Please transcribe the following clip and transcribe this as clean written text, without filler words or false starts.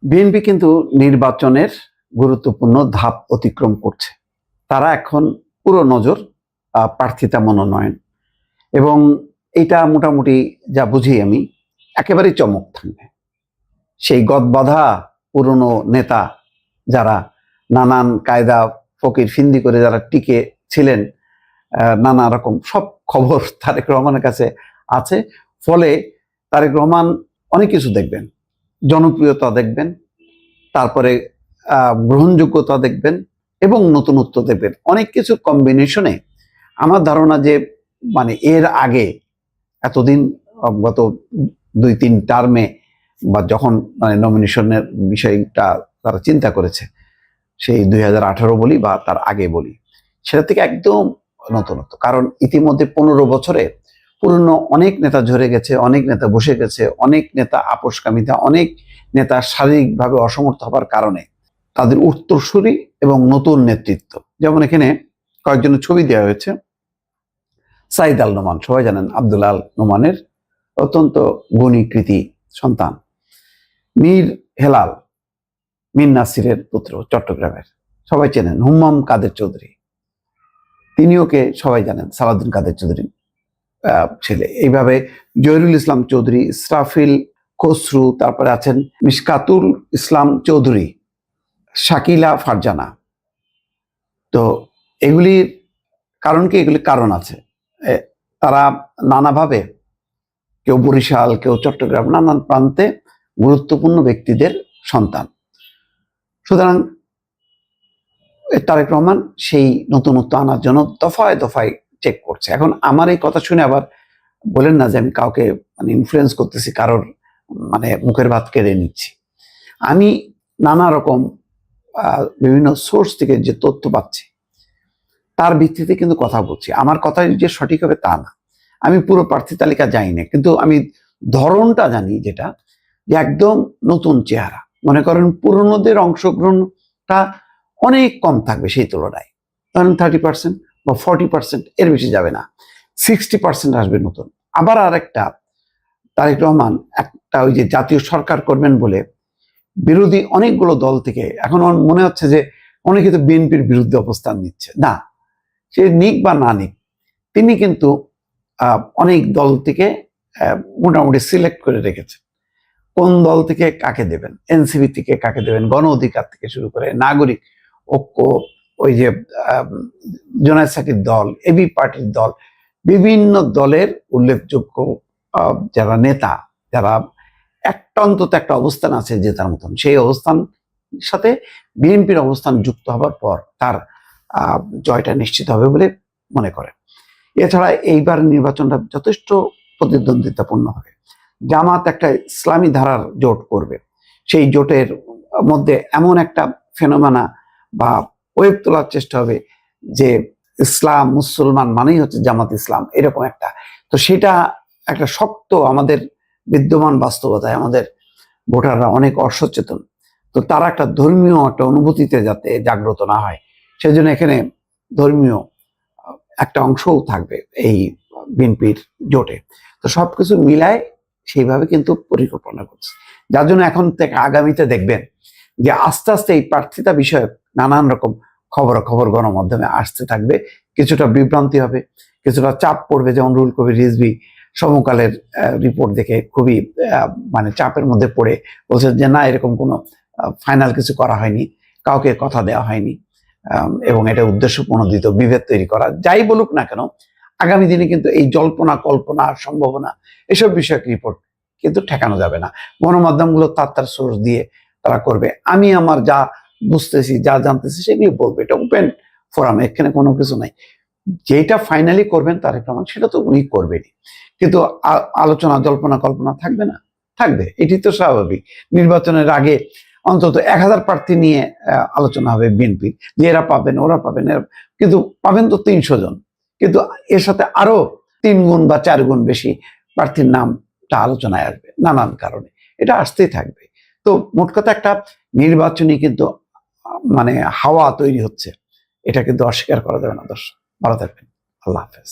BNP কিন্তু নির্বাচনের গুরুত্বপূর্ণ ধাপ অতিক্রম করছে। তারা এখন পুরো নজর প্রার্থিতা মনোনয়ন, এবং এটা মোটামুটি যা বুঝি আমি একেবারেই চমক থাকবে। সেই গদবাঁধা পুরনো নেতা যারা নানান কায়দা ফকির ফিন্দি করে যারা টিকে ছিলেন, নানা রকম সব খবর তারেক রহমানের কাছে আছে। ফলে তারেক রহমান অনেক কিছু দেখবেন, জনপ্রিয়তা দেখবেন, তারপরে গ্রহণযোগ্যতা দেখবেন এবং নতুনত্ব দেখবেন। অনেক কিছু কম্বিনেশনে আমার ধারণা যে মানে এর আগে এতদিন গত 2-3 টার্মে বা যখন মানে নমিনেশনের বিষয়টা তারা চিন্তা করেছে, সেই 2018 বলি বা তার আগে বলি, সেটা থেকে একদম নতুনত্ব। কারণ ইতিমধ্যে 15 বছরে পুরনো অনেক নেতা ঝরে গেছে, অনেক নেতা বসে গেছে, অনেক নেতা আপোষকামিতা, অনেক নেতা শারীরিকভাবে অসমর্থ হবার কারণে তাদের উত্তরসূরি এবং নতুন নেতৃত্ব। যেমন এখানে কয়েকজনের ছবি দেওয়া হয়েছে। সাইদ আল নোমান, সবাই জানেন, আব্দুল আল নোমানের অত্যন্ত গুণী কৃতি সন্তান। মীর হেলাল, মীর নাসিরের পুত্র, চট্টগ্রামের, সবাই চেনেন। হুম্মাম কাদের চৌধুরী, তিনিওকে সবাই জানেন, সালাউদ্দিন কাদের চৌধুরী ছেলে। এইভাবে জহিরুল ইসলাম চৌধুরী, ইসরাফিল খসরু, তারপরে আছেন মিশকাতুল ইসলাম চৌধুরী, শাকিলা ফারজানা। তো এগুলির কারণ কি? এগুলির কারণ আছে। তারা নানাভাবে, কেউ বরিশাল, কেউ চট্টগ্রাম, নানান প্রান্তে গুরুত্বপূর্ণ ব্যক্তিদের সন্তান। সুতরাং তারেক রহমান সেই নতুনত্ব আনার জন্য দফায় দফায় চেক করছে। এখন আমার এই কথা শুনে আবার বলেন না যে আমি কাউকে মানে ইনফ্লুয়েন্স করতেছি, কারোর মানে মুখের ভাত কেড়ে নিচ্ছি। আমি নানা রকম বিভিন্ন সোর্স থেকে যে তথ্য পাচ্ছি তার ভিত্তিতে কিন্তু কথা বলছি। আমার কথা যে সঠিক হবে তা না, আমি পুরো প্রার্থী তালিকা জানি না, কিন্তু আমি ধরনটা জানি, যেটা যে একদম নতুন চেহারা। মনে করেন পুরনোদের অংশগ্রহণটা অনেক কম থাকবে সেই তুলনায়, ধরেন 30% বা 40%, এর বেশি যাবে না। 60% আসবে নতুন। আবার আরেকটা, তারেক রহমান একটা ওই যে জাতীয় সরকার করবেন বলে বিরোধী অনেকগুলো দল থেকে এখন মনে হচ্ছে যে অনেকে তো বিএনপির বিরুদ্ধে অবস্থান নিচ্ছে। না, সে নিক বা না নিক, তিনি কিন্তু অনেক দল থেকে মোটামুটি সিলেক্ট করে রেখেছেন কোন দল থেকে কাকে দেবেন, এনসিপি থেকে কাকে দেবেন, গণ অধিকার থেকে শুরু করে নাগরিক ঐক্য, ওই যে জোনায়েদ সাকির দল, এবি পার্টির দল, বিভিন্ন দলের উল্লেখযোগ্য যারা নেতা, যারা একটা অন্তত একটা অবস্থান আছে জেতার মতন, সেই অবস্থান সাথে বিএনপির অবস্থান যুক্ত হবার পর তার জয়টা নিশ্চিত হবে বলে মনে করেন। এছাড়া এইবার নির্বাচনটা যথেষ্ট প্রতিদ্বন্দ্বিতাপূর্ণ হবে। জামাত একটা ইসলামী ধারার জোট করবে, সেই জোটের মধ্যে এমন একটা ফেনোমেনা বা ওয়েব তোলার চেষ্টা হবে যে ইসলাম মুসলমান মানেই হচ্ছে জামাত ইসলাম, এরকম একটা। তো সেটা একটা শক্ত আমাদের বিদ্যমান বাস্তবতায় আমাদের ভোটাররা অনেক অসচেতন। তো তারা একটা ধর্মীয় একটা অনুভূতিতে যাতে জাগ্রত না হয়, সেজন্য এখানে ধর্মীয় একটা অংশও থাকবে এই বিএনপির জোটে। তো সবকিছু মিলায় সেইভাবে কিন্তু পরিকল্পনা করছে, যার জন্য এখন থেকে আগামীতে দেখবেন যে আস্তে আস্তে এই প্রার্থিতা বিষয়ক নানান রকম খবর গণমাধ্যমে আসতে থাকবে। কিছুটা বিভ্রান্তি হবে, কিছুটা চাপ পড়বে। যেমন রুহুল কবির রিজভী সমকালের রিপোর্ট দেখে খুবই মানে চাপের মধ্যে পড়ে বলছে যে না, এরকম কোনো ফাইনাল কিছু করা হয়নি, কাউকে কথা দেওয়া হয়নি, এবং এটা উদ্দেশ্য প্রণোদিত বিভেদ তৈরি করা। যাই বলুক না কেন, আগামী দিনে কিন্তু এই জল্পনা কল্পনা সম্ভাবনা এসব বিষয়ক রিপোর্ট কিন্তু ঠেকানো যাবে না। গণমাধ্যমগুলো তার সোর্স দিয়ে তারা করবে। আমি আমার যা বুঝতেছি, যা জানতেছি সেগুলি বলবো। এটা ওপেন ফোরাম, এখানে কোনো কিছু নাই। যেটা ফাইনালি করবেন তারেক রহমান, সেটা তো উনি করবেনই, কিন্তু আলোচনা জল্পনা কল্পনা থাকবে না? থাকবে, এটি তো স্বাভাবিক। নির্বাচনের আগে অন্তত 1000 প্রার্থী নিয়ে আলোচনা হবে বিএনপি, যে এরা পাবেন, ওরা পাবেন, কিন্তু পাবেন তো 300 জন, কিন্তু এর সাথে আরো 3 গুণ বা 4 গুণ বেশি প্রার্থীর নামটা আলোচনায় আসবে নানান কারণে। এটা আসতেই থাকবে। তো মোট কথা একটা নির্বাচনী কিন্তু মানে হাওয়া তৈরি হচ্ছে, এটা কিন্তু অস্বীকার করা যাবে না। দর্শক, ভালো থাকবেন। আল্লাহ হাফেজ।